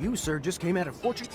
You, sir, just came out of fortune.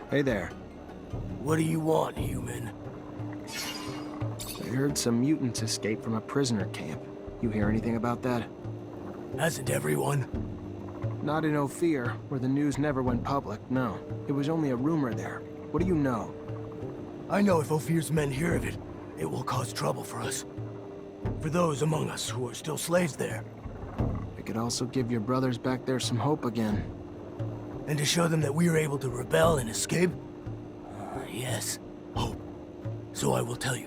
Hey there. What do you want, human? I heard some mutants escaped from a prisoner camp. You hear anything about that? Hasn't everyone? Not in Ophir, where the news never went public, no. It was only a rumor there. What do you know? I know if Ophir's men hear of it, it will cause trouble for us. For those among us who are still slaves there. It could also give your brothers back there some hope again. And to show them that we are able to rebel and escape? Yes, hope. So I will tell you,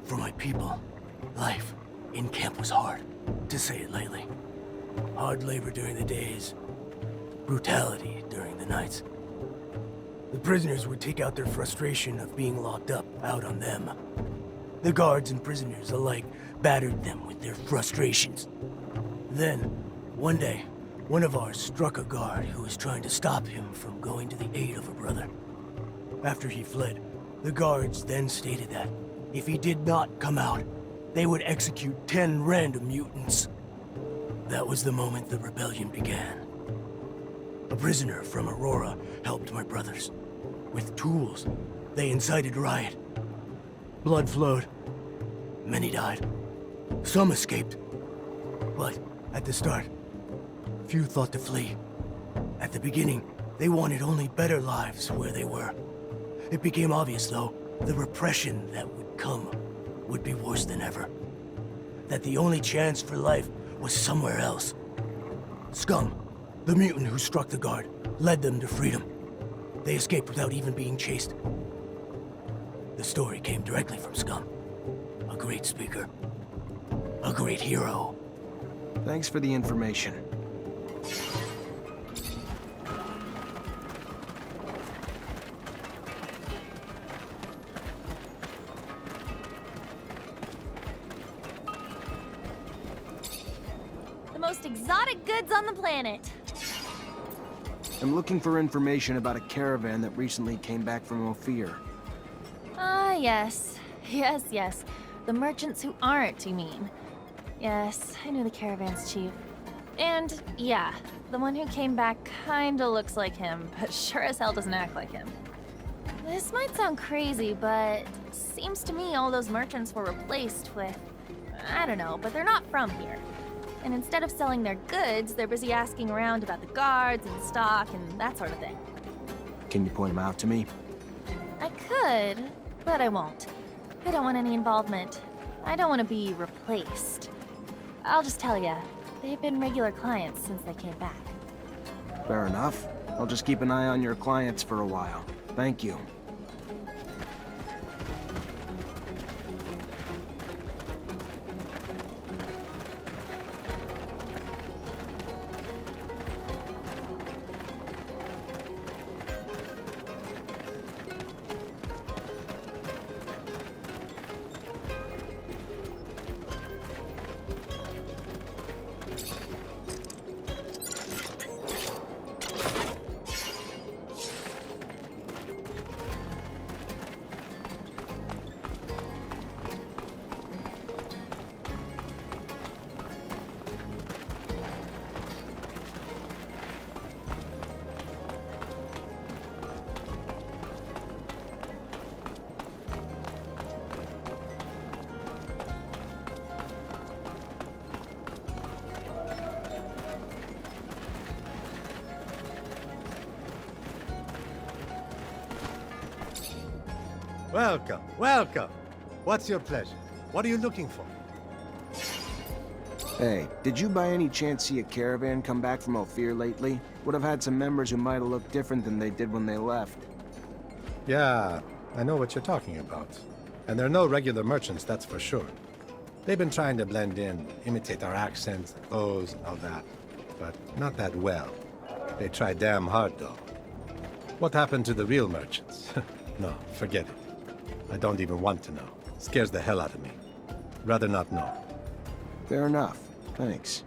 for my people, life in camp was hard, to say it lightly. Hard labor during the days, brutality during the nights. The prisoners would take out their frustration of being locked up out on them. The guards and prisoners alike battered them with their frustrations. Then, one day, one of ours struck a guard who was trying to stop him from going to the aid of a brother. After he fled, the guards then stated that if he did not come out, they would execute 10 random mutants. That was the moment the rebellion began. A prisoner from Aurora helped my brothers. With tools, they incited riot. Blood flowed. Many died. Some escaped. But at the start, few thought to flee. At the beginning, they wanted only better lives where they were. It became obvious, though, the repression that would come would be worse than ever. That the only chance for life was somewhere else. Scum, the mutant who struck the guard, led them to freedom. They escaped without even being chased. The story came directly from Scum. A great speaker. A great hero. Thanks for the information. The most exotic goods on the planet. I'm looking for information about a caravan that recently came back from Ophir. Ah, yes. Yes. The merchants who aren't, you mean? Yes, I knew the caravan's chief. And, yeah, the one who came back kinda looks like him, but sure as hell doesn't act like him. This might sound crazy, but seems to me all those merchants were replaced with... I don't know, but they're not from here. And instead of selling their goods, they're busy asking around about the guards and stock and that sort of thing. Can you point them out to me? I could, but I won't. I don't want any involvement. I don't want to be replaced. I'll just tell ya, They've been regular clients since they came back. Fair enough. I'll just keep an eye on your clients for a while. Thank you. Welcome, welcome. What's your pleasure? What are you looking for? Hey, did you by any chance see a caravan come back from Ophir lately? Would have had some members who might have looked different than they did when they left. Yeah, I know what you're talking about. And they're no regular merchants, that's for sure. They've been trying to blend in, imitate our accents, clothes, and all that. But not that well. They try damn hard, though. What happened to the real merchants? No, forget it. I don't even want to know. Scares the hell out of me. Rather not know. Fair enough. Thanks.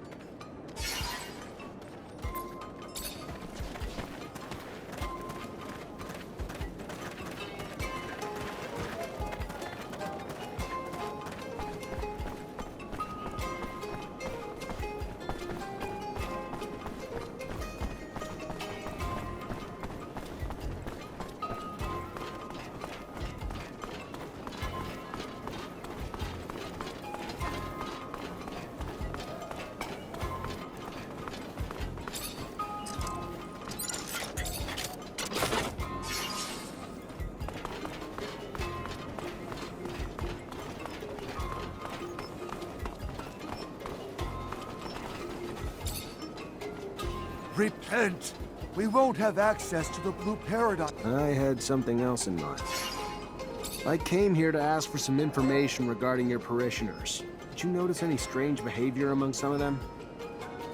Repent! We won't have access to the Blue Paradox. I had something else in mind. I came here to ask for some information regarding your parishioners. Did you notice any strange behavior among some of them?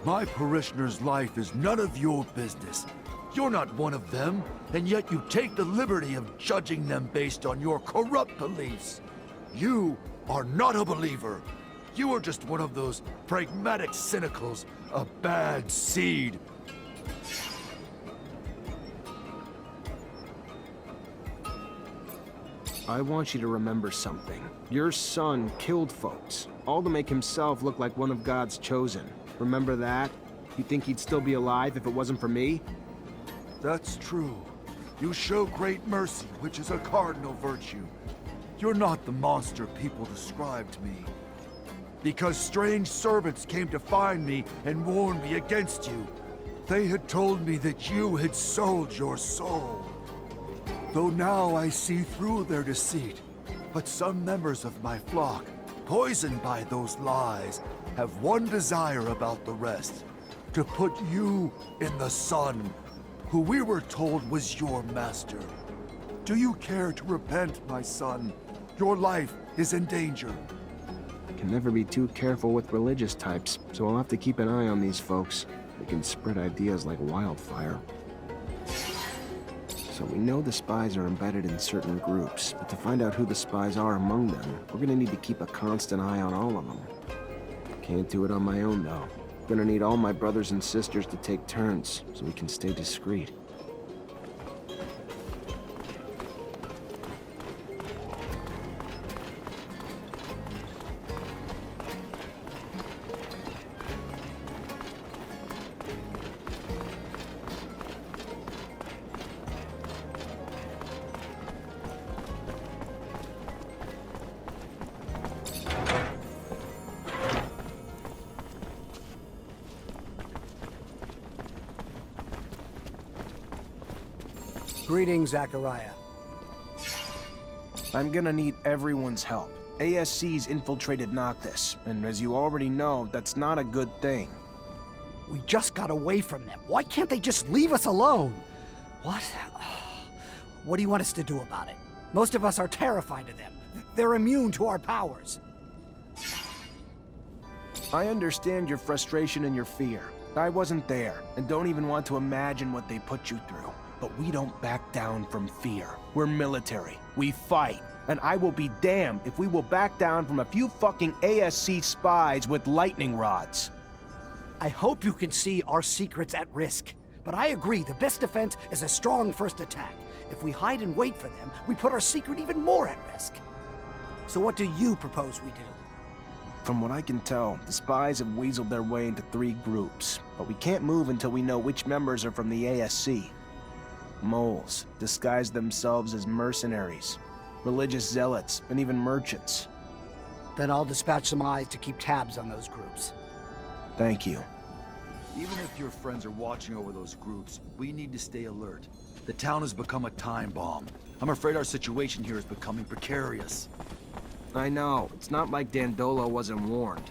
My parishioner's life is none of your business. You're not one of them, and yet you take the liberty of judging them based on your corrupt beliefs. You are not a believer. You are just one of those pragmatic cynicals, a bad seed. I want you to remember something. Your son killed folks, all to make himself look like one of God's chosen. Remember that? You think he'd still be alive if it wasn't for me? That's true. You show great mercy, which is a cardinal virtue. You're not the monster people described me. Because strange servants came to find me and warned me against you. They had told me that you had sold your soul. Though now I see through their deceit. But some members of my flock, poisoned by those lies, have one desire about the rest. To put you in the sun, who we were told was your master. Do you care to repent, my son? Your life is in danger. Can never be too careful with religious types, so I'll have to keep an eye on these folks. They can spread ideas like wildfire. So we know the spies are embedded in certain groups, but to find out who the spies are among them, we're gonna need to keep a constant eye on all of them. Can't do it on my own, though. Gonna need all my brothers and sisters to take turns, so we can stay discreet. Greetings, Zachariah. I'm gonna need everyone's help. ASC's infiltrated Noctis, and as you already know, that's not a good thing. We just got away from them. Why can't they just leave us alone? What? What do you want us to do about it? Most of us are terrified of them. They're immune to our powers. I understand your frustration and your fear. I wasn't there, and don't even want to imagine what they put you through. But we don't back down from fear. We're military. We fight. And I will be damned if we will back down from a few fucking ASC spies with lightning rods. I hope you can see our secret's at risk. But I agree, the best defense is a strong first attack. If we hide and wait for them, we put our secret even more at risk. So what do you propose we do? From what I can tell, the spies have weaseled their way into 3 groups, but we can't move until we know which members are from the ASC. Moles disguise themselves as mercenaries, religious zealots, and even merchants. Then I'll dispatch some eyes to keep tabs on those groups. Thank you. Even if your friends are watching over those groups, we need to stay alert. The town has become a time bomb. I'm afraid our situation here is becoming precarious. I know. It's not like Dandolo wasn't warned.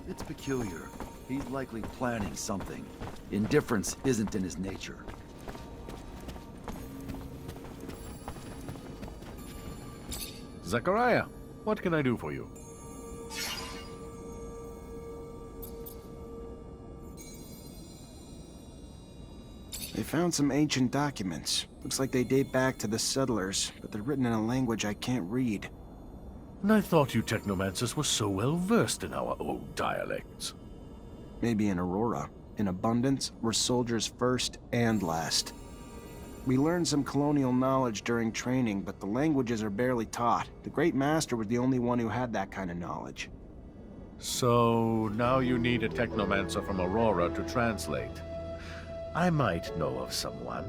It's peculiar. He's likely planning something. Indifference isn't in his nature. Zachariah, what can I do for you? They found some ancient documents. Looks like they date back to the settlers, but they're written in a language I can't read. And I thought you Technomancers were so well versed in our old dialects. Maybe in Aurora. In Abundance, we're soldiers first and last. We learned some colonial knowledge during training, but the languages are barely taught. The Great Master was the only one who had that kind of knowledge. So now you need a Technomancer from Aurora to translate. I might know of someone,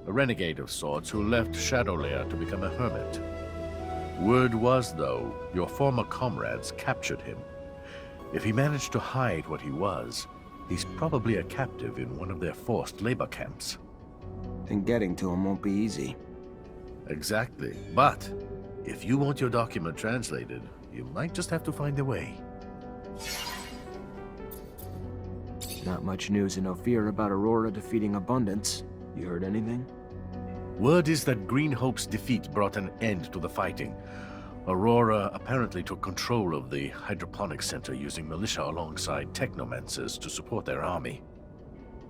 a renegade of sorts who left Shadowlair to become a hermit. Word was, though, your former comrades captured him. If he managed to hide what he was, he's probably a captive in one of their forced labor camps. And getting to him won't be easy. Exactly. But if you want your document translated, you might just have to find a way. Not much news in Ophir about Aurora defeating Abundance. You heard anything? Word is that Green Hope's defeat brought an end to the fighting. Aurora apparently took control of the hydroponic center using militia alongside Technomancers to support their army.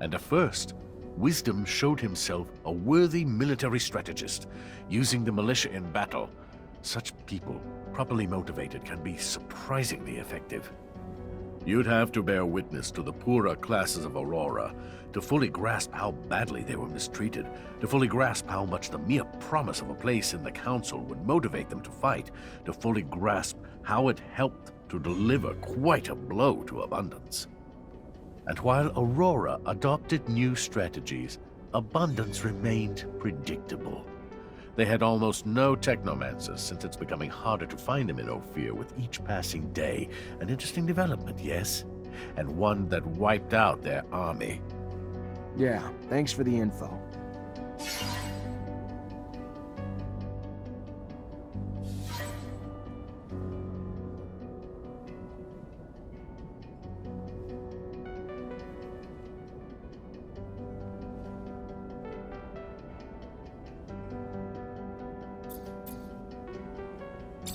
And at first, Wisdom showed himself a worthy military strategist, using the militia in battle. Such people, properly motivated, can be surprisingly effective. You'd have to bear witness to the poorer classes of Aurora to fully grasp how badly they were mistreated, to fully grasp how much the mere promise of a place in the council would motivate them to fight, to fully grasp how it helped to deliver quite a blow to Abundance. And while Aurora adopted new strategies, Abundance remained predictable. They had almost no Technomancers, since it's becoming harder to find them in Ophir with each passing day. An interesting development, yes? And one that wiped out their army. Yeah, thanks for the info.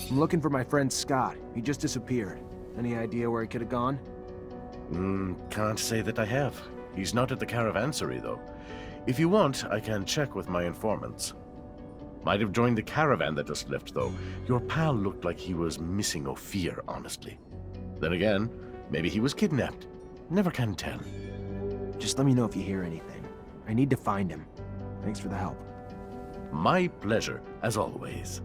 I'm looking for my friend Scott. He just disappeared. Any idea where he could have gone? Can't say that I have. He's not at the caravansary, though. If you want, I can check with my informants. Might have joined the caravan that just left, though. Your pal looked like he was missing Ophir, honestly. Then again, maybe he was kidnapped. Never can tell. Just let me know if you hear anything. I need to find him. Thanks for the help. My pleasure, as always.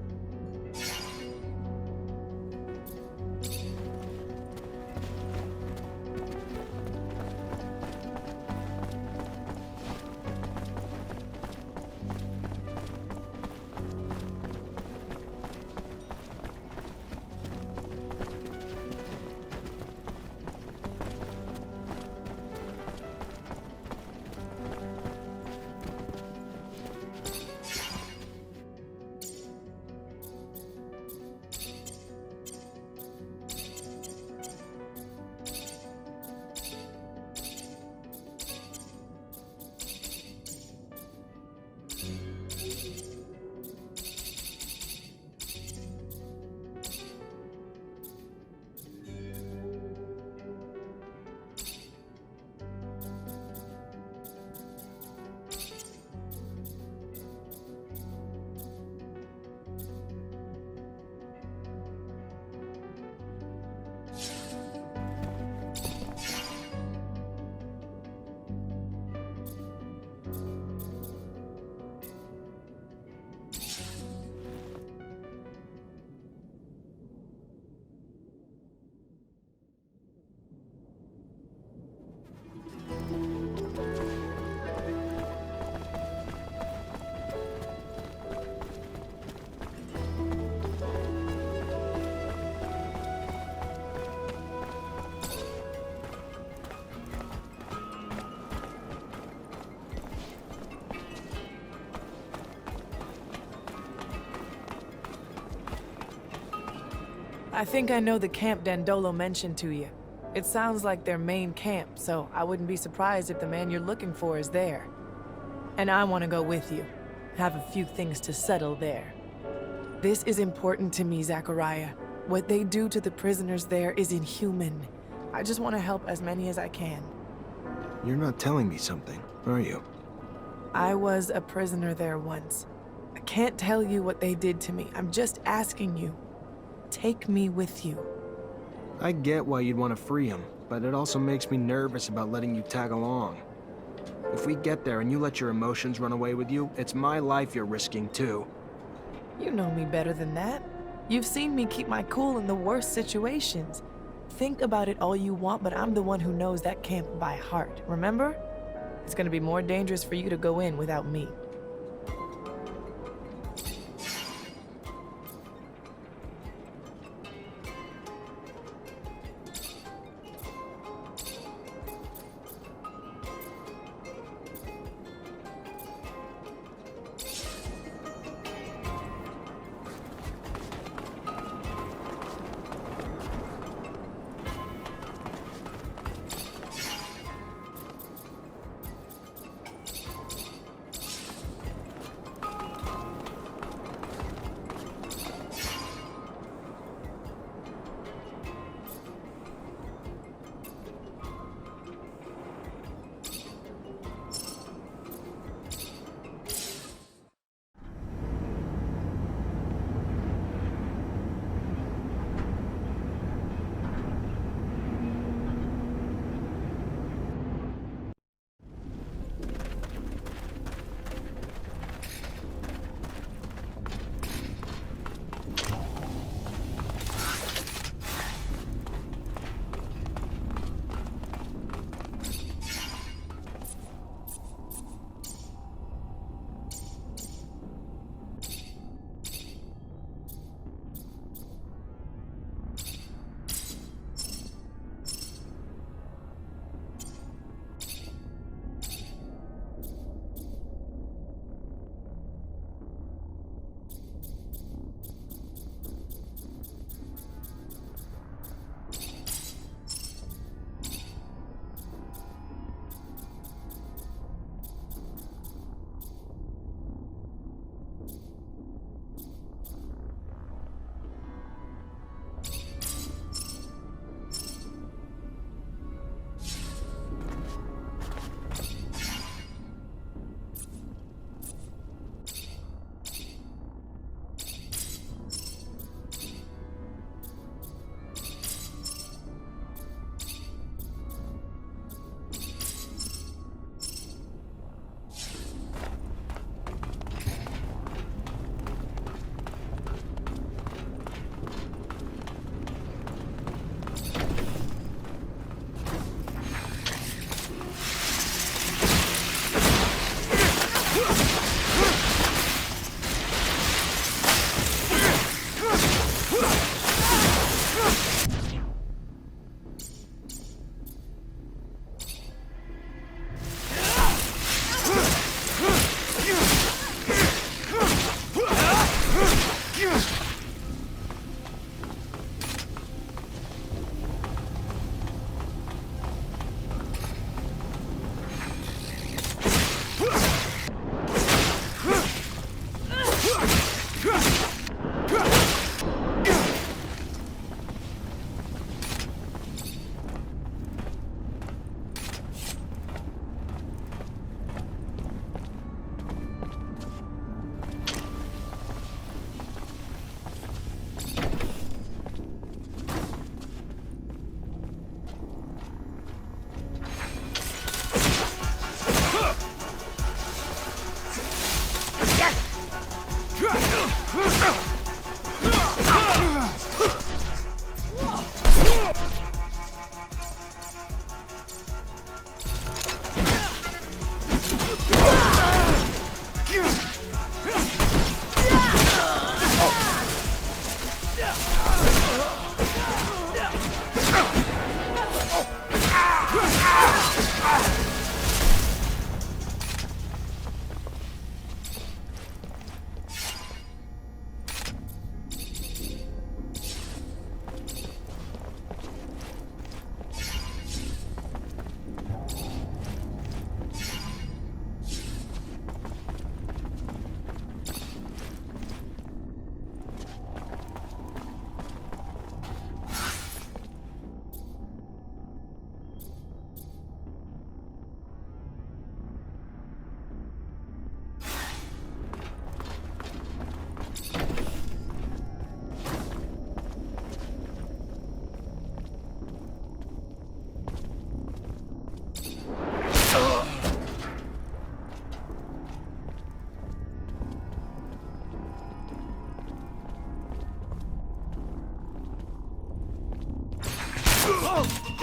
I think I know the camp Dandolo mentioned to you. It sounds like their main camp, so I wouldn't be surprised if the man you're looking for is there. And I want to go with you. Have a few things to settle there. This is important to me, Zachariah. What they do to the prisoners there is inhuman. I just want to help as many as I can. You're not telling me something, are you? I was a prisoner there once. I can't tell you what they did to me. I'm just asking you. Take me with you. I get why you'd want to free him, but it also makes me nervous about letting you tag along. If we get there and you let your emotions run away with you, it's my life you're risking too. You know me better than that. You've seen me keep my cool in the worst situations. Think about it all you want, but I'm the one who knows that camp by heart, remember? It's gonna be more dangerous for you to go in without me.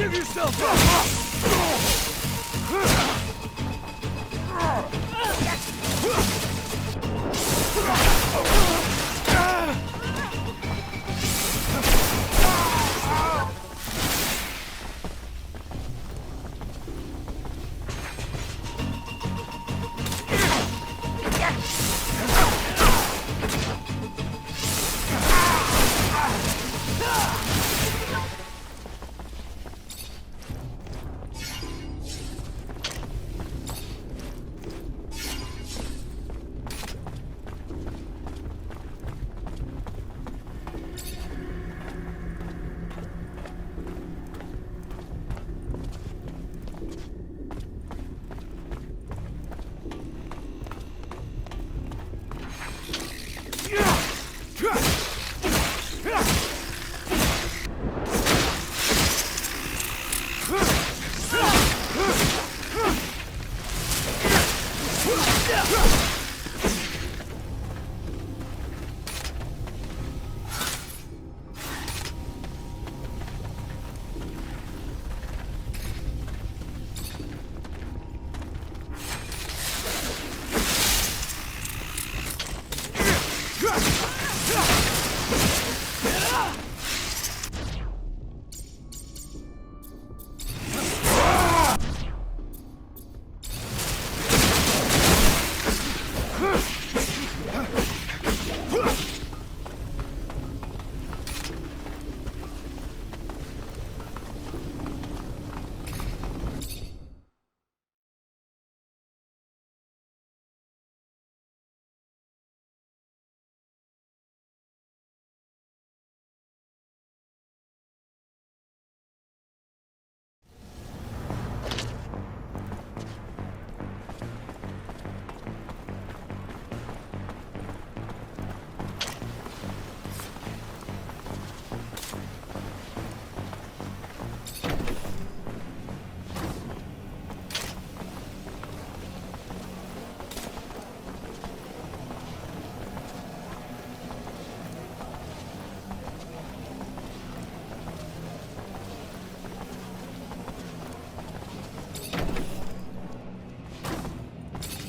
Give yourself up!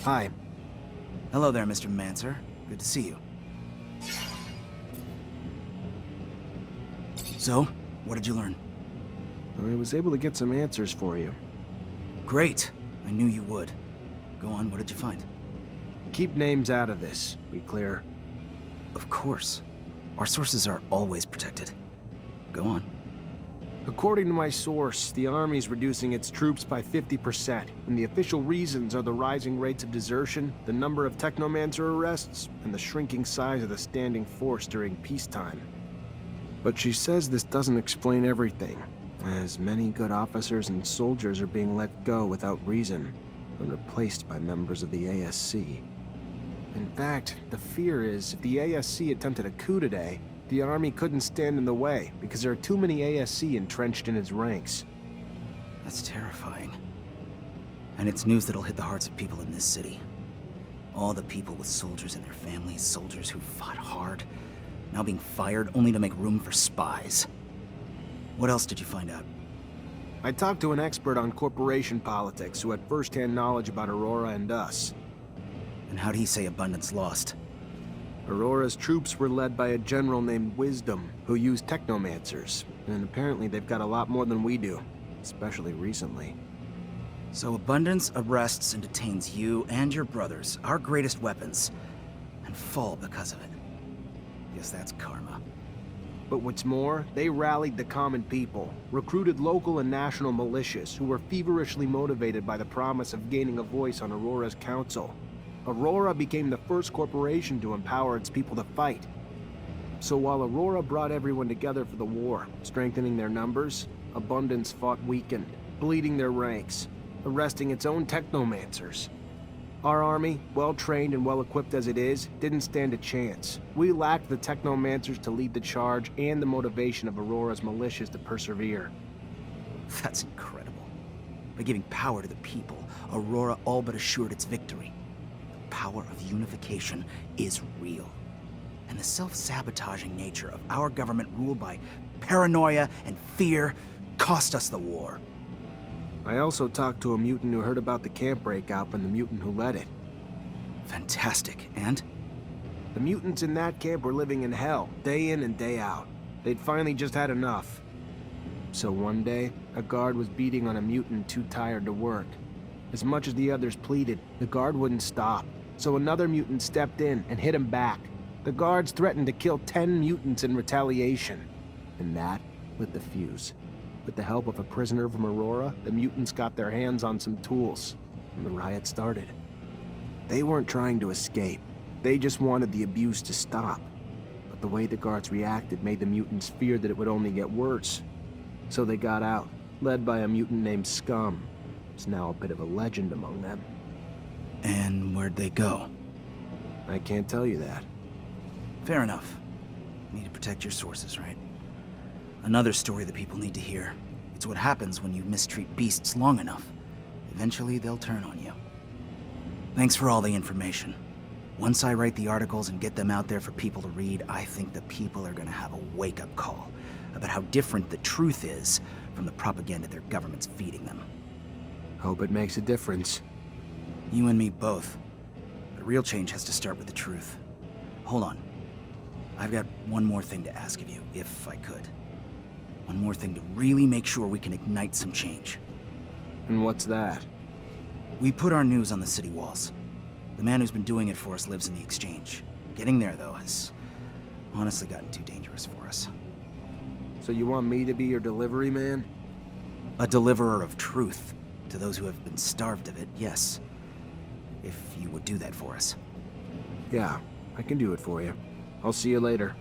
Hi. Hello there, Mr. Mancer. Good to see you. So, what did you learn? I was able to get some answers for you. Great. I knew you would. Go on, what did you find? Keep names out of this. Be clear. Of course. Our sources are always protected. Go on. According to my source, the Army's reducing its troops by 50%, and the official reasons are the rising rates of desertion, the number of Technomancer arrests, and the shrinking size of the standing force during peacetime. But she says this doesn't explain everything, as many good officers and soldiers are being let go without reason, and replaced by members of the ASC. In fact, the fear is if the ASC attempted a coup today, the Army couldn't stand in the way because there are too many ASC entrenched in its ranks. That's terrifying. And it's news that'll hit the hearts of people in this city. All the people with soldiers and their families, soldiers who fought hard, now being fired only to make room for spies. What else did you find out? I talked to an expert on corporation politics who had first-hand knowledge about Aurora and us. And how'd he say Abundance lost? Aurora's troops were led by a general named Wisdom, who used Technomancers, and apparently they've got a lot more than we do, especially recently. So Abundance arrests and detains you and your brothers, our greatest weapons, and fall because of it. Guess that's karma. But what's more, they rallied the common people, recruited local and national militias who were feverishly motivated by the promise of gaining a voice on Aurora's council. Aurora became the first corporation to empower its people to fight. So while Aurora brought everyone together for the war, strengthening their numbers, Abundance fought weakened, bleeding their ranks, arresting its own Technomancers. Our army, well-trained and well-equipped as it is, didn't stand a chance. We lacked the Technomancers to lead the charge and the motivation of Aurora's militias to persevere. That's incredible. By giving power to the people, Aurora all but assured its victory. The power of unification is real. And the self-sabotaging nature of our government ruled by paranoia and fear cost us the war. I also talked to a mutant who heard about the camp breakout and the mutant who led it. Fantastic. And? The mutants in that camp were living in hell, day in and day out. They'd finally just had enough. So one day, a guard was beating on a mutant too tired to work. As much as the others pleaded, the guard wouldn't stop. So another mutant stepped in and hit him back. The guards threatened to kill 10 mutants in retaliation. And that lit the fuse. With the help of a prisoner from Aurora, the mutants got their hands on some tools, and the riot started. They weren't trying to escape. They just wanted the abuse to stop. But the way the guards reacted made the mutants fear that it would only get worse. So they got out, led by a mutant named Scum. It's now a bit of a legend among them. And where'd they go? I can't tell you that. Fair enough. You need to protect your sources, right? Another story that people need to hear. It's what happens when you mistreat beasts long enough. Eventually, they'll turn on you. Thanks for all the information. Once I write the articles and get them out there for people to read, I think the people are gonna have a wake-up call about how different the truth is from the propaganda their government's feeding them. Hope it makes a difference. You and me both. But real change has to start with the truth. Hold on. I've got one more thing to ask of you, if I could. One more thing to really make sure we can ignite some change. And what's that? We put our news on the city walls. The man who's been doing it for us lives in the exchange. Getting there, though, has honestly gotten too dangerous for us. So you want me to be your delivery man? A deliverer of truth to those who have been starved of it, yes. If you would do that for us. Yeah, I can do it for you. I'll see you later.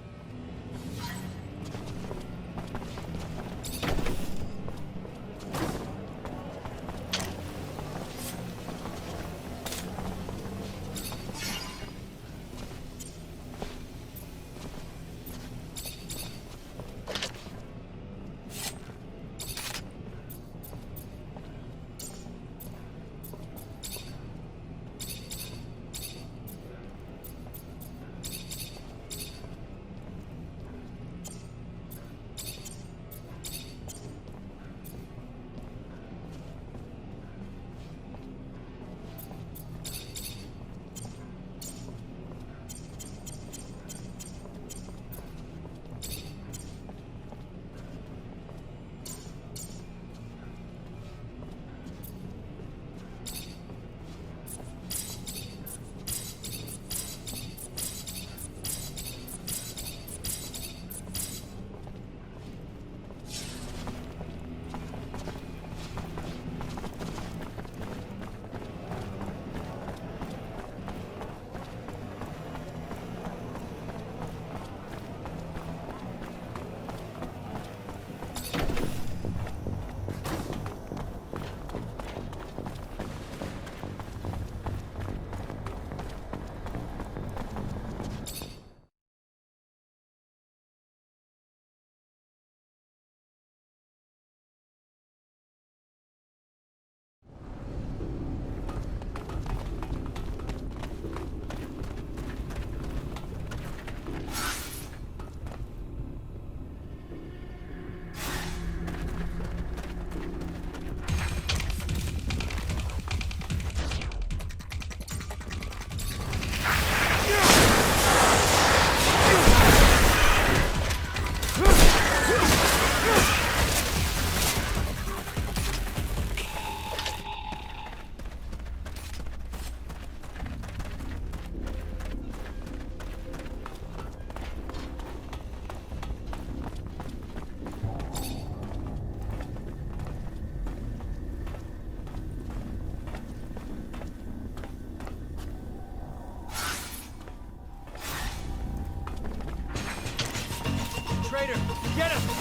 Traitor! Get him!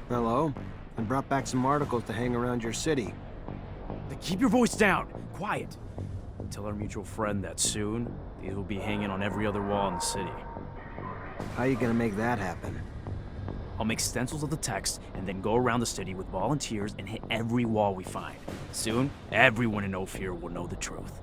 Hello? I brought back some articles to hang around your city. Then keep your voice down. Quiet. Tell our mutual friend that soon, these will be hanging on every other wall in the city. How you gonna make that happen? I'll make stencils of the text and then go around the city with volunteers and hit every wall we find. Soon, everyone in Ophir will know the truth.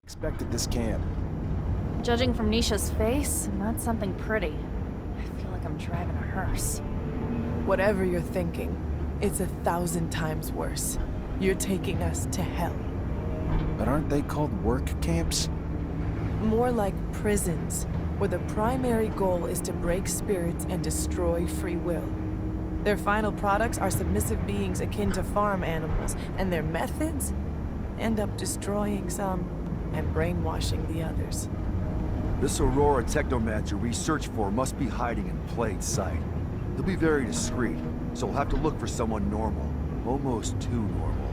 Expected this camp. Judging from Nisha's face, not something pretty. I feel like I'm driving a hearse. Whatever you're thinking, it's 1,000 times worse. You're taking us to hell. But aren't they called work camps? More like prisons, where the primary goal is to break spirits and destroy free will. Their final products are submissive beings akin to farm animals, and their methods end up destroying some and brainwashing the others. This Aurora Technomancer we search for must be hiding in plain sight. He'll be very discreet, so we'll have to look for someone normal. Almost too normal.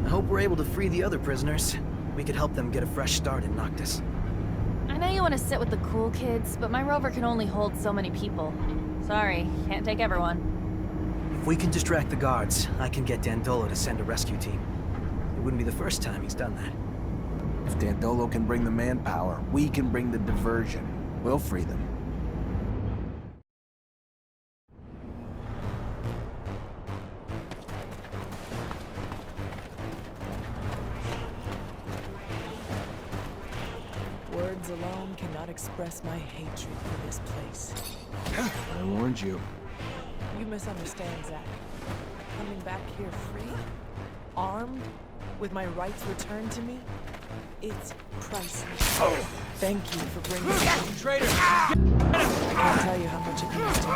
I hope we're able to free the other prisoners. We could help them get a fresh start in Noctis. I know you want to sit with the cool kids, but my rover can only hold so many people. Sorry, can't take everyone. If we can distract the guards, I can get Dandolo to send a rescue team. It wouldn't be the first time he's done that. If Dandolo can bring the manpower, we can bring the diversion. We'll free them. Words alone cannot express my hatred for this place. I warned you. You misunderstand, Zach. Coming back here free, armed, with my rights returned to me, it's priceless. Thank you for bringing me home. Traitor! I can't tell you how much it means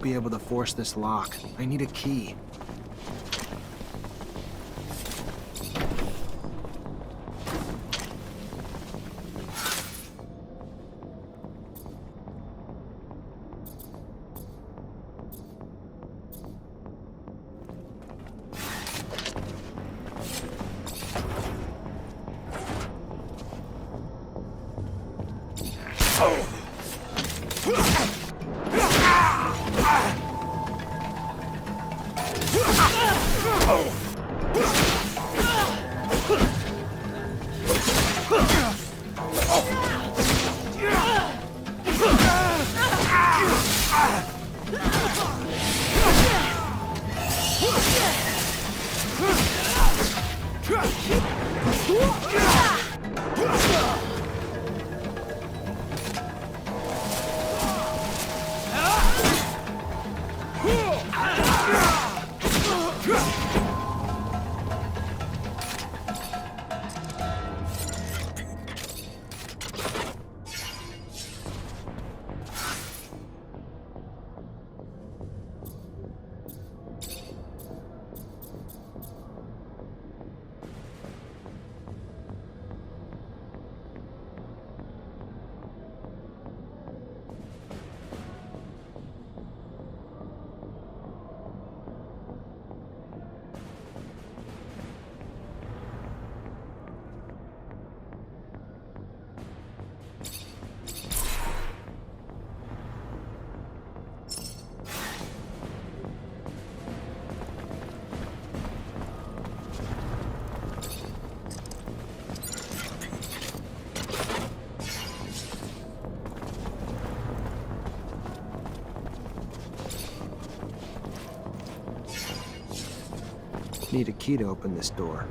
be able to force this lock. I need a key. Need a key to open this door.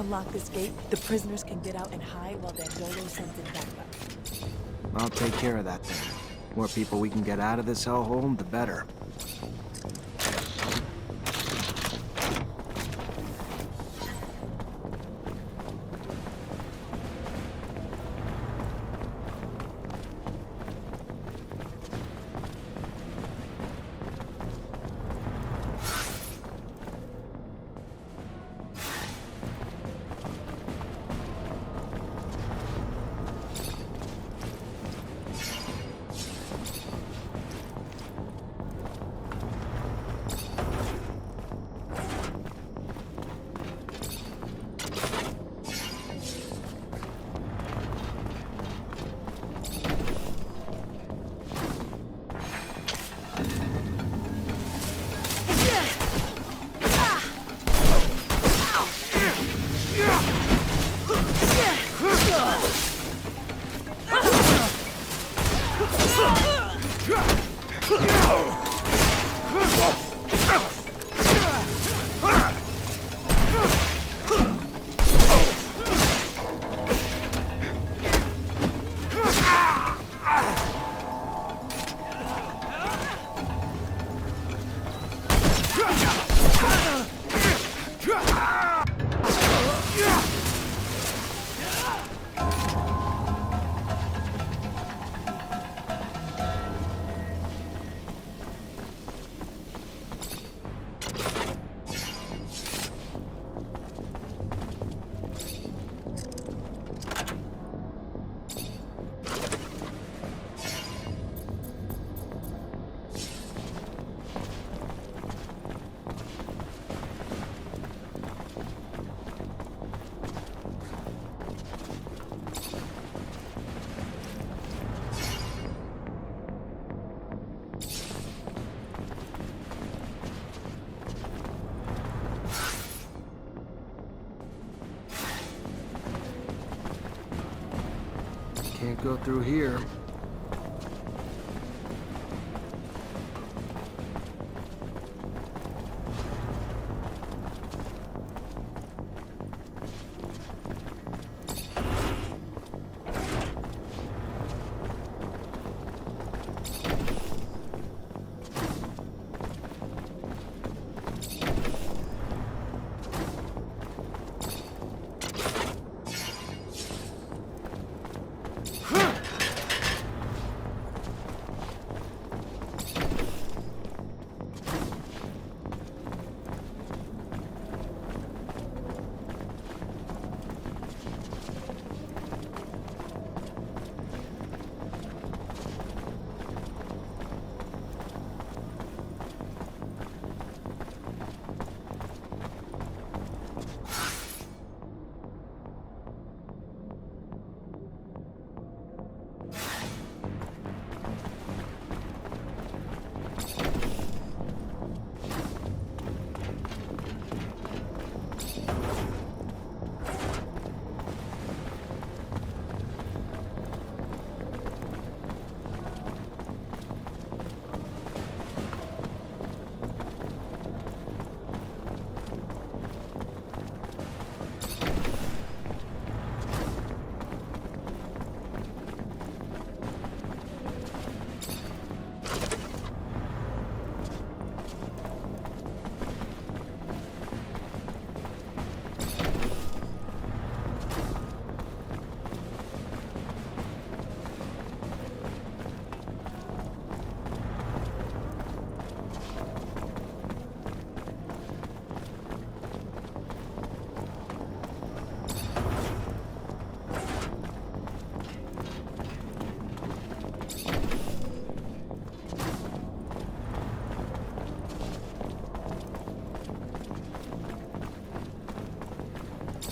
unlock this gate, the prisoners can get out and hide while Dandolo sends in backup. I'll take care of that then. More people we can get out of this hellhole, the better. Can't go through here.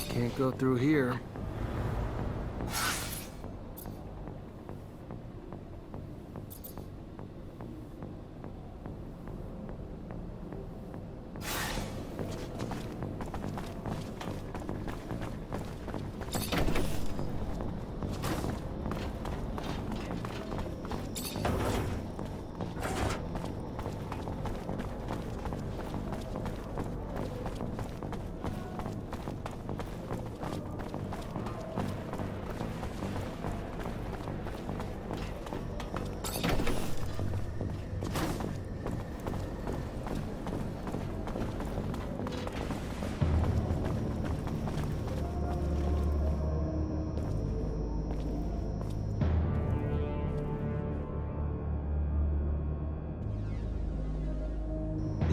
Can't go through here.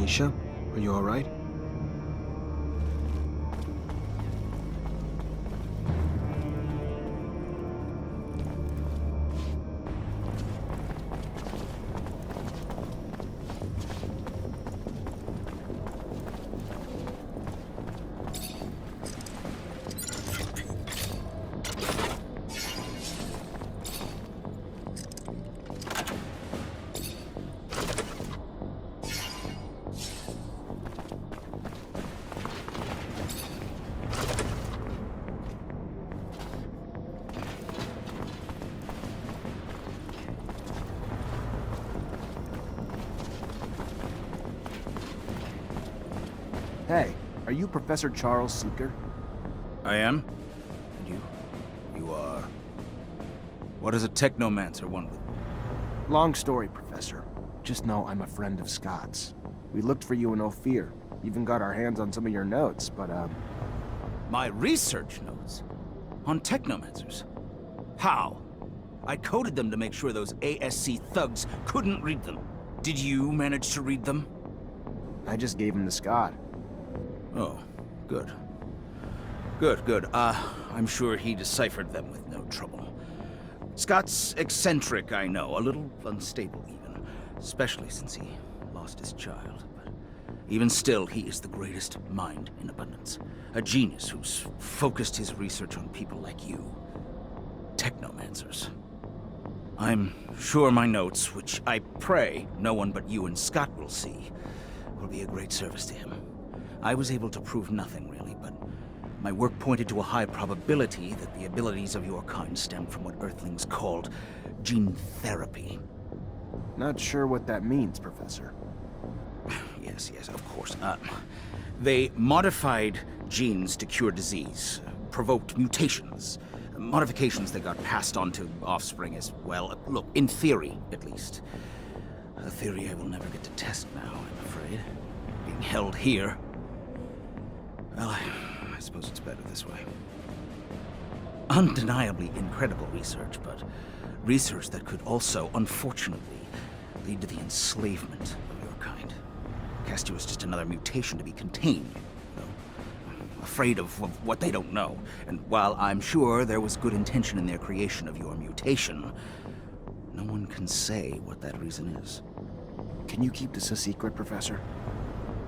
Alicia, are you alright? Hey, are you Professor Charles Seeker? I am? And you? You are... What does a Technomancer want with... Long story, Professor. Just know I'm a friend of Scott's. We looked for you in Ophir. Even got our hands on some of your notes, but, My research notes? On Technomancers? How? I coded them to make sure those ASC thugs couldn't read them. Did you manage to read them? I just gave them to Scott. Oh, good. Good. I'm sure he deciphered them with no trouble. Scott's eccentric, I know, a little unstable even, especially since he lost his child. But even still, he is the greatest mind in abundance. A genius who's focused his research on people like you. Technomancers. I'm sure my notes, which I pray no one but you and Scott will see, will be a great service to him. I was able to prove nothing, really, but my work pointed to a high probability that the abilities of your kind stem from what Earthlings called gene therapy. Not sure what that means, Professor. Yes, of course. They modified genes to cure disease, provoked mutations, modifications that got passed on to offspring as well. Look, in theory, at least. A theory I will never get to test now, I'm afraid. Being held here. Well, I suppose it's better this way. Undeniably incredible research, but research that could also, unfortunately, lead to the enslavement of your kind. Cast you as just another mutation to be contained, you know, afraid of what they don't know. And while I'm sure there was good intention in their creation of your mutation, no one can say what that reason is. Can you keep this a secret, Professor?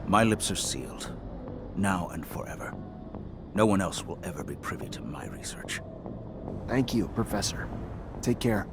My lips are sealed. Now and forever. No one else will ever be privy to my research. Thank you, Professor. Take care.